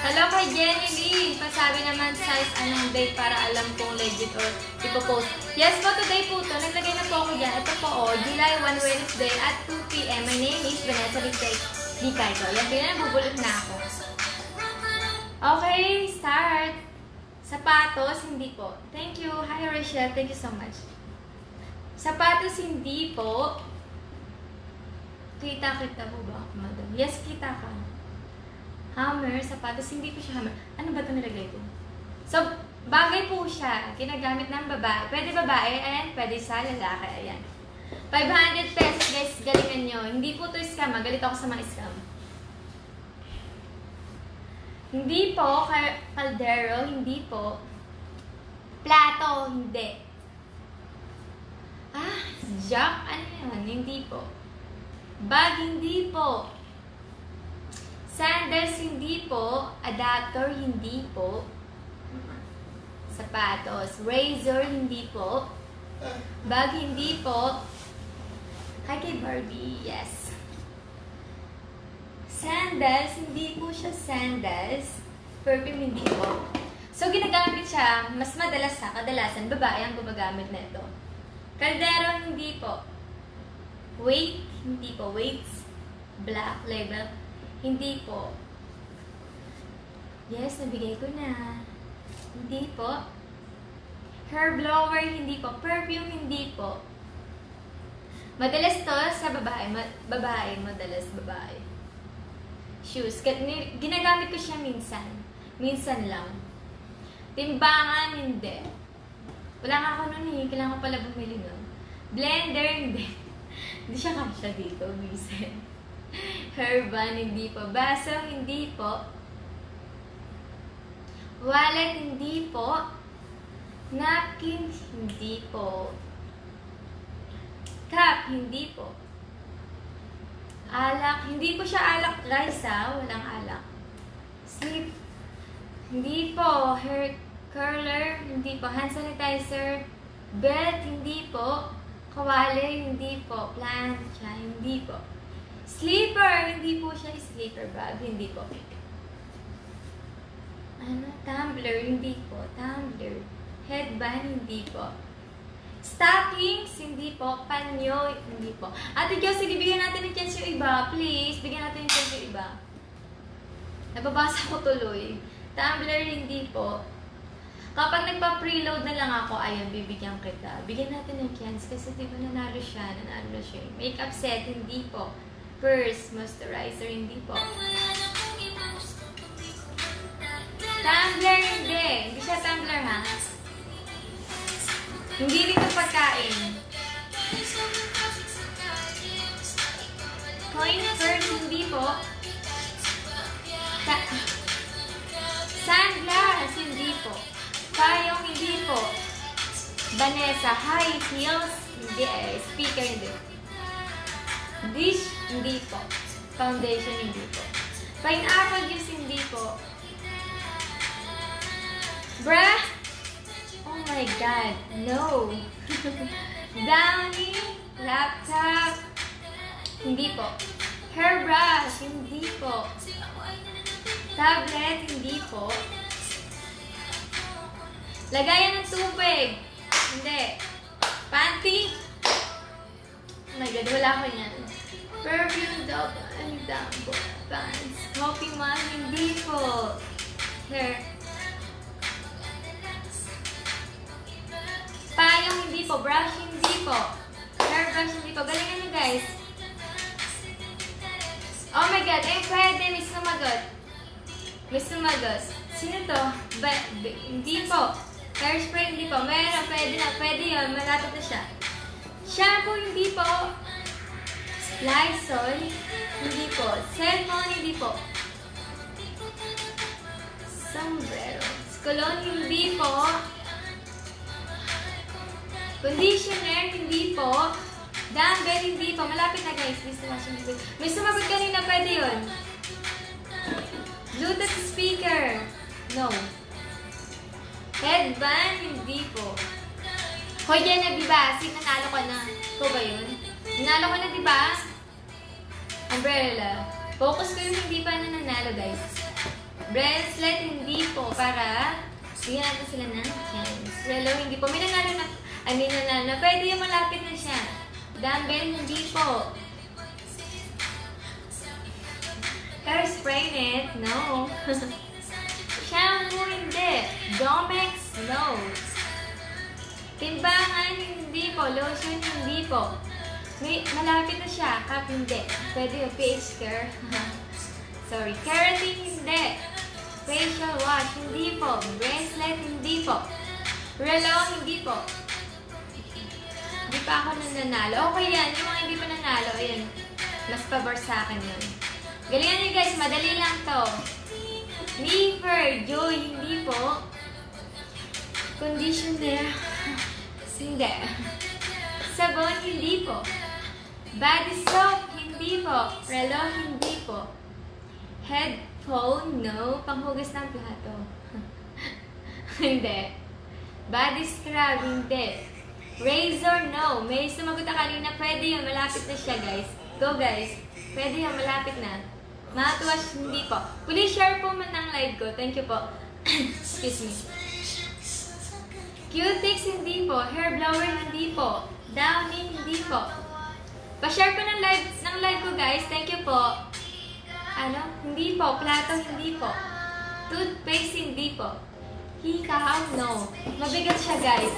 Hello kay Jenny Lee. Pasabi naman size anong date para alam kung legit or ipopost. Yes po, today po to. Naglagay na po ako dyan. Ito po, July 1 Wednesday at 2 p.m. My name is Vanessa Licayco. Yan, ganyan, bubulot na ako. Okay, start. Sapatos, hindi po. Thank you. Hi, Rochelle. Thank you so much. Sapatos, hindi po. Kita po ba, madam? Yes, kita ka. Hammer, sapatos, hindi po siya hammer. Ano ba ito nilagay ko? So, bagay po siya. Ginagamit ng babae. Pwede babae, ayan. Pwede sa lalaki, ayan. 500 pesos, guys. Galingan nyo. Hindi po ito scam. Magalit ako sa mga scam. Hindi po, kaldero, hindi po. Plato, hindi. Jack, ano yan? Hindi po. Bag, hindi po. Sandals, hindi po. Adapter, hindi po. Sapatos. Razor, hindi po. Bag, hindi po. Hi kay Barbie, yes. Sandals, hindi po siya sandals. Perfume, hindi po. So, ginagamit siya, mas madalas kadalasan, babae ang gumagamit na ito. Kaldero, hindi po. Weight, hindi po. Weights, black label, hindi po. Yes, nabigay ko na. Hindi po. Hair blower, hindi po. Perfume, hindi po. Madalas to sa babae. Babae, madalas babae. Shoes. Ginagamit ko siya minsan. Minsan lang. Timbangan, hindi. Wala nga ako nun eh. Kailangan ko pala bumili nun. Blender, hindi. Hindi siya kasya dito, Vincent. Herban, hindi po. Baso, hindi po. Wallet, hindi po. Napkin, hindi po. Cup, hindi po. Alak, hindi po siya alak guys ha, walang alak. Sleep, Hindi po. Hair curler, hindi po. Hand sanitizer, belt, hindi po. Kawali, hindi po. Plancha, hindi po. Sleeper, hindi po siya sleeper bag, hindi po. Ano? Tumbler, hindi po. Tumbler. Headband, hindi po. Stockings, hindi po. Panyo, hindi po. Ate Josie, bigyan natin ng chance yung iba. Please, bigyan natin ng chance yung iba. Nababasa ko tuloy. Tumbler, hindi po. Kapag nagpa-preload na lang ako, ayun, bibigyan kita. Bigyan natin ng chance kasi di ba nanalo siya. Nanalo na siya. Makeup set, hindi po. Purse, moisturizer, hindi po. Tumbler, hindi. Hindi siya tumbler, ha? Hindi rin ito pagkain. Coin purse, hindi po. Sunglass, hindi po. Payong, hindi po. Vanessa, high heels, hindi eh. Speaker, hindi. Dish, hindi po. Foundation, hindi po. Pineapple juice, hindi po. Bruh? Oh my God, no. Downy, laptop, hindi po. Hairbrush, hindi po. Tablet, hindi po. Lagayan ng tubig, hindi. Panty, oh my God, wala ko yan. Perfume, dog, and dampo, pants. Coffee mug, hindi po. Hair. Payong, hindi po. Brush, hindi po. Hairbrush, hindi po. Galingan nyo, guys. Oh my God, ay pwede. May sumagot. May sumagot. Sino to? Hindi po. Hairspray, hindi po. Meron, pwede na. Pwede yun. Malapit na siya. Shampoo, hindi po. Lysol, hindi po. Cellphone, hindi po. Sombrero. Cologne, hindi po. Conditioner, hindi po. Dumbbell, hindi po. Malapit na, guys. May sumagot kanina, pwede yun. Bluetooth speaker, no. Headband, hindi po. Hoy, yan na, Bibasig. Nanalo ka na. Ikaw ba yun? Nanalo ka na, diba? Umbrella. Focus ko yung hindi pa na nanalo, guys. Bracelet, hindi po. Para bigyan natin sila ng chance. Hello, hindi po. May nanalo na. Nanalo. Pwede yung malapit na siya. Dumbbell, hindi po. Hairspray net, no. Shampoo, hindi. Domex, no. Timbangan, hindi po. Lotion, hindi po. May, malapit na siya. Cup, hindi. Pwede yung face care. Sorry. Keratin, hindi. Facial wash, hindi po. Bracelet, hindi po. Relo, hindi po. Hindi pa ako nanalo. Okay yan. Yung mga hindi pa nanalo, ayan. Mas pabor sa akin yun. Galingan niyo, guys. Madali lang to. Never, Joy, hindi po. Conditioner, hindi. Sabon, hindi po. Body soap, hindi po. Relo, hindi po. Headphone, no. Panghugas ng plato. Hindi. Body scrub, hindi. Razor, no. May sumagot na kanina. Pwede yun. Malapit na siya, guys. Go, guys. Pwede yun. Malapit na. Mouthwash, hindi po. Please share po man ng live ko. Thank you po. Excuse me. Q-Tix, hindi po. Hair blower, hindi po. Downy, hindi po. Pa-share po ng live ko, guys. Thank you po. Ano? Hindi po. Plato, hindi po. Toothpaste, hindi po. Hikaw, no. Mabigat siya, guys.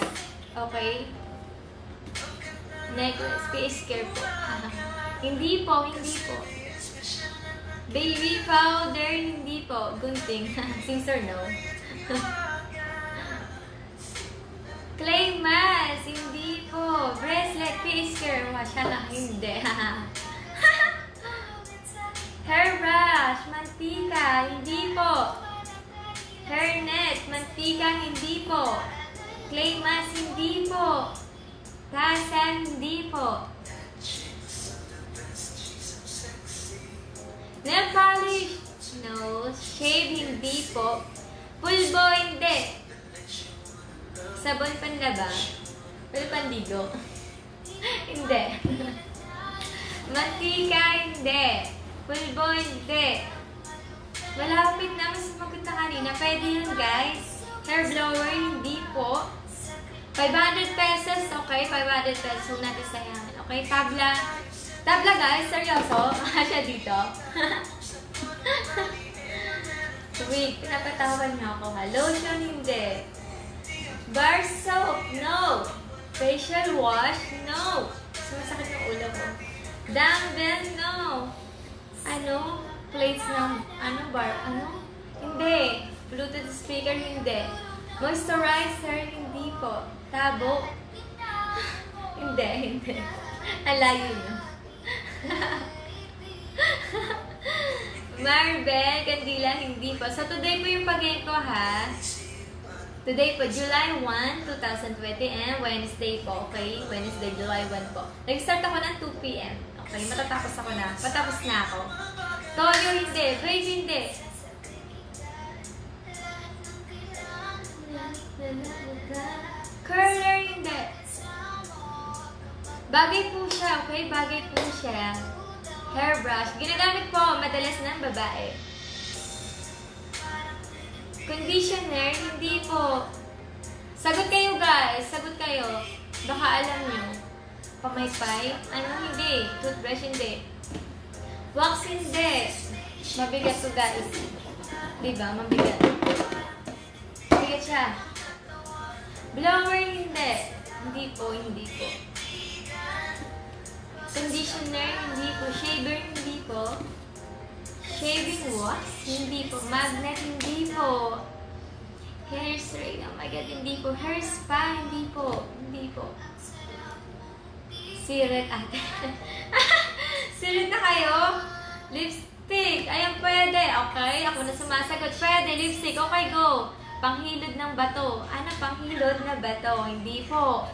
Okay? Necklace, face care po. Hindi po, hindi po. Baby powder, hindi po. Gunting. Singsor, no. Clay mask, hindi po. Bracelet, face care. Mashallah, hindi. Hairbrush, mantika, hindi po. Hairnet, mantika, hindi po. Clay mask, hindi po. Tasa, hindi po. Nail polish, no. Shave, hindi po. Pulbo, hindi. Sabon panlaba. Pwede pandigo. Hindi. Mantika, hindi. Pulbo, hindi. Malapit na, mas sumagot na kanina. Pwede yun, guys. Hair blower, hindi po. 500 pesos, okay? 500 pesos. Huwag natin sayangin. Okay, tabla. Tabla, guys. Seryoso. Siya dito. Wait, pinapatawan niyo ako, ha? Lotion, hindi. Bar soap, no. Facial wash, no. Sumasakit yung ulo ko. Dumbbell, no. Ano? Plates ng, bar, Hindi. Bluetooth speaker, hindi. Moisturizer, hindi po. Tabo. Hindi. Ang layo niyo. Marvel, kandila, hindi po. So, today po yung pag-game ko, ha? Today po, July 1, 2020, and Wednesday po, okay? Wednesday, July 1 po. Nag-start ako ng 2 p.m. Okay, matatapos ako na. Patapos na ako. Toyo, hindi. Brave, hindi. Curler, hindi. Bagay po siya, okay? Bagay po siya. Hairbrush. Ginagamit po madalas ng babae. Conditioner, hindi po. Sagot kayo, guys. Sagot kayo. Baka alam nyo. Pamaypay? Hindi. Toothbrush, hindi. Wax, hindi. Mabigat to, guys. Diba? Mabigat. Mabigat siya. Blower, hindi. Hindi po. Conditioner, hindi po. Shaver, hindi po. Shaving wax, hindi po. Magnet, hindi po. Hair straight, oh my god, hindi po. Hair spa, hindi po. Sirit ate. Sirit na kayo? Lipstick, ayan pwede. Okay, ako na sumasagot. Pwede, lipstick. Okay, go. Panghilod ng bato. Panghilod na bato? Hindi po.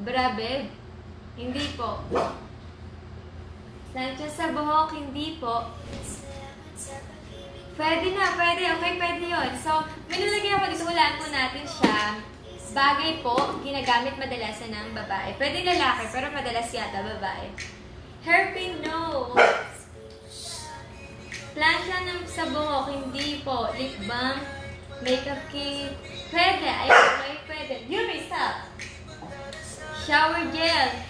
Brabe, hindi po. Sanchez sa buhok, hindi po. Pwede na, pwede. Okay, pwede yun. So, may nalagyan ako dito. Hulaan po natin siya. Bagay po, ginagamit madalasan ng babae. Pwede lalaki, pero madalas yata babae. Hairpin, no. Plancha ng sa buhok, hindi po. Lip balm, makeup kit. Pwede. Ayun, okay, pwede. Yuri, stop. Shower gel.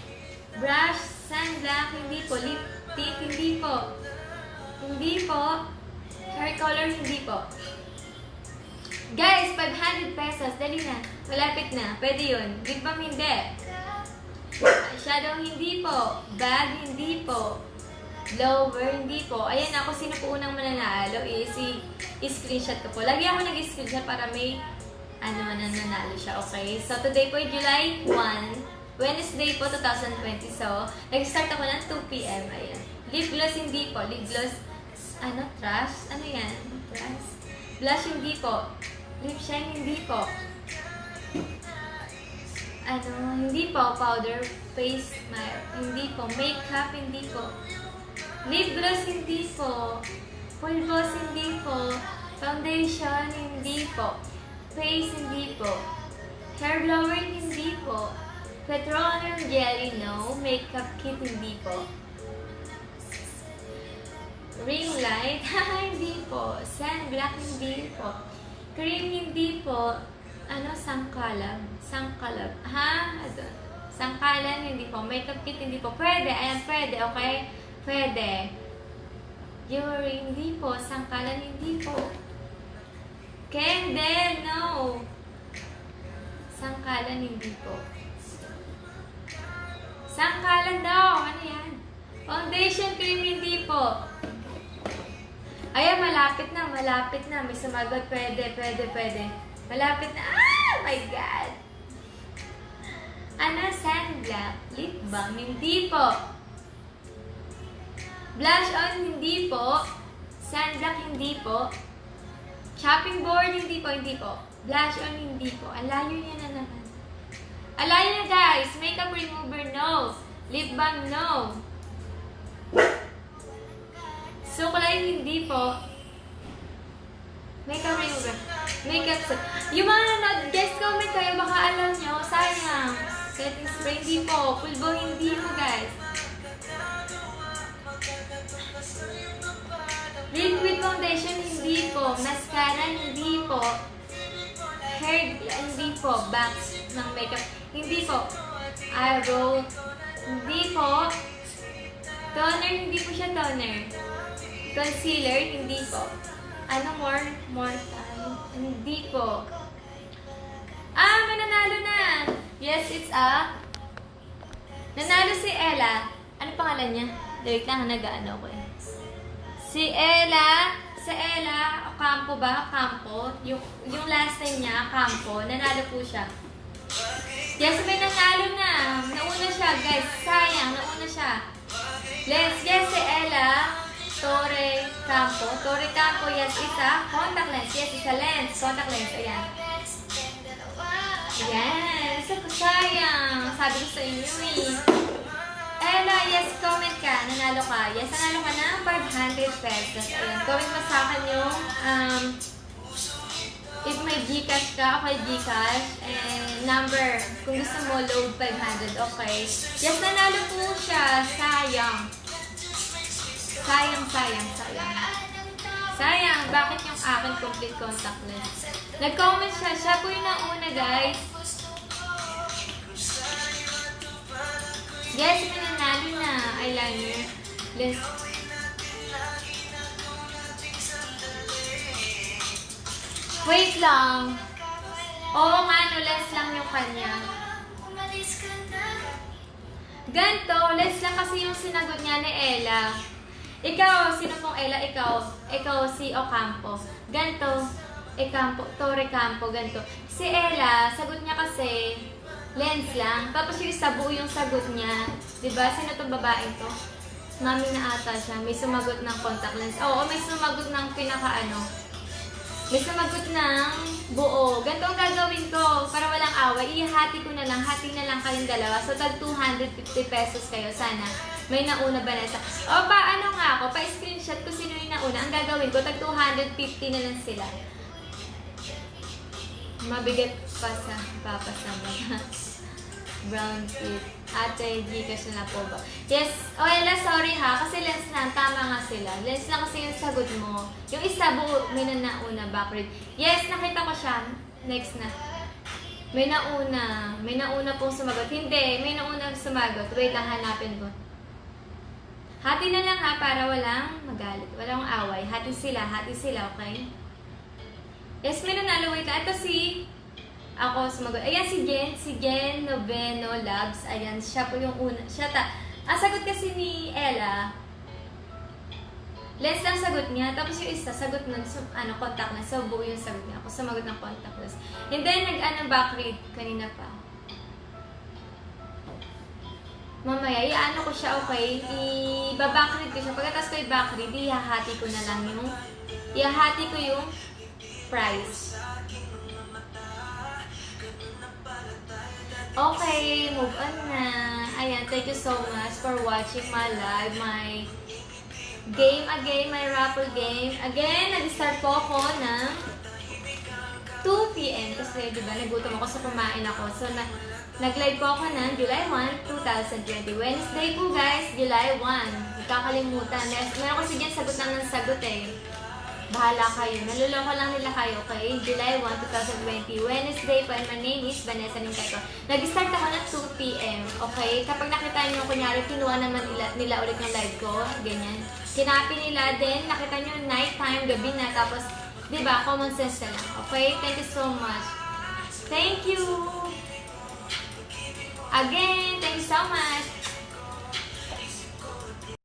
Brush, sunblock, hindi po. Lip tint, hindi po. Hindi po. Hair color, hindi po. Guys, 500 pesos. Dali na. Malapit na. Pwede yun. Lip balm, hindi. Shadow, hindi po. Bag, hindi po. Blower, hindi po. Ayan ako, sino po unang mananalo i-screenshot ko po. Lagi ako nag-screenshot para may nananalo siya. Okay? So, today po July 1. Wednesday po, 2020. So, nag-start ako ng 2 p.m. Ayan. Lip gloss, hindi po. Lip gloss, trash? Ano yan? Trash? Blush, hindi po. Lip shine, hindi po. Hindi po. Powder, face, hindi po. Makeup, hindi po. Lip gloss, hindi po. Pulbos, hindi po. Foundation, hindi po. Face, hindi po. Hair blower, hindi po. Petroleum jelly, no. Makeup kit, hindi po. Ring light, hindi po. Sunblock, hindi po. Cream, hindi po. Sangkalab. Sangkalab. Sangkalan, hindi po. Makeup kit, hindi po. Pwede. Ayan, pwede. Okay? Pwede. Jewelry, hindi po. Sangkalan, hindi po. Candle, no. Sangkalan, hindi po. Sangkalan daw. Ano yan? Foundation cream, hindi po. Ayan, malapit na. May sumagot. Pwede. Malapit na. My God. Sunblock. Lip balm, hindi po. Blush on, hindi po. Sunblock, hindi po. Chopping board, hindi po. Blush on, hindi po. Ang layo niya na naman. Ang layo niya, guys. Makeup remover, no. Lip balm, no. Suklay, hindi po. Makeup remover. Makeup set. Yung mga nanonood, guys, comment kayo, baka alam nyo. Sayang. Setting spray, hindi po. Pulbo, hindi po, guys. Liquid foundation, hindi po. Mascara, hindi po. Hair, hindi po. Box ng makeup, hindi po. Eyebrow, hindi po. Toner, hindi po siya toner. Concealer, hindi po. Ano more time? Hindi po. Mananalo na! Yes, it's a... Nanalo si Ella. Ano pangalan niya? Wait lang, nag-ano ko eh. Si Ella, Ocampo ba? Ocampo. Yung last name niya, Ocampo. Nanalo po siya. Yes, may nanalo na. Nauna siya, guys. Sayang, nauna siya. Yes, si Ella. Torre Campo, yes, isa. Contact lens, yes, isa lens. Contact lens, ayan. Yes, sayang. Sabi ko sa inyo eh. Ella, yes, comment ka. Nanalo ka. Yes, nanalo ka ng 500 pesos. Ayan, comment mo sa akin yung if may Gcash ka, okay, Gcash. And number, kung gusto mo, load 500, okay. Yes, nanalo po siya. Sayang. Sayang, bakit yung akin complete contact lens? Nag-comment siya. Siya po yung nauna, guys. Yes, may nanalo na. Eyeliner. Lens. Wait lang. Oo nga, no, lens lang yung kanya. Ganto, lens lang kasi yung sinagot niya ni Ella. Ikaw, sino pong Ella? Ikaw si Ocampo. Ganto, Torre Campo, ganto. Si Ella, sagot niya kasi lens lang. Tapos yung isa buo yung sagot niya. Diba? Sino tong babaeng to? Mami na ata siya. May sumagot ng contact lens. Oo, may sumagot ng may sumagot ng buo. Ganito ang gagawin ko para walang away. Ihati ko na lang. Hati na lang kayong dalawa. So, tag 250 pesos kayo. Sana may nauna ba na sa... O, paano nga ako? Pa-screenshot ko sino yung nauna. Ang gagawin ko, tag 250 na lang sila. Mabigat pa sa papasama. Brown teeth. Ate, Gcash na po ba? Yes. O, Ella, sorry ha. Kasi lens lang. Tama nga sila. Lens lang kasi yung sagot mo. Yung isa buo, may nauna. Backward. Yes, nakita ko siya. Next na. May nauna. May nauna pong sumagot. Hindi. May nauna sumagot. Wait lang, hanapin ko. Hati na lang ha, para walang magalit. Walang away. Hati sila, okay? Yes, may nanalo. Wait lang. Ito ako sumagot. Ayan, si Jen Noveno Labs. Ayan, siya po yung una. Sagot kasi ni Ella. Lens lang sagot niya. Tapos yung isa, sagot nun, contact na. So, buo yung sagot niya. Ako sumagot ng contactless. And then, backread kanina pa. Mamaya, iano ko siya, okay? I-backread ko siya. Pagkatapos ko i-backread, ihahati ko na lang yung price. Okay, move on na. Ayan, thank you so much for watching my live, my game again, my raffle game. Again, nag-start po ako ng 2 p.m. Kasi, di ba, nagutom ako sa kumain ako. So, nag-live po ako ng July 1, 2020. Wednesday po, guys, July 1. Hindi kakalimutan. Meron kasi dyan sagot lang ng sagot eh. Bahala kayo. Naluloko lang nila kayo, okay? July 1, 2020. Wednesday po, and my name is Vanessa Ninteco. Nag-start ako ng 2 p.m. Okay? Kapag nakita nyo, kunyari, kinuha naman nila ulit ng live ko. Ganyan. Kinapi nila din. Nakita nyo, night time, gabi na. Tapos, diba, common sense na lang. Okay? Thank you so much. Thank you! Again, thank you so much.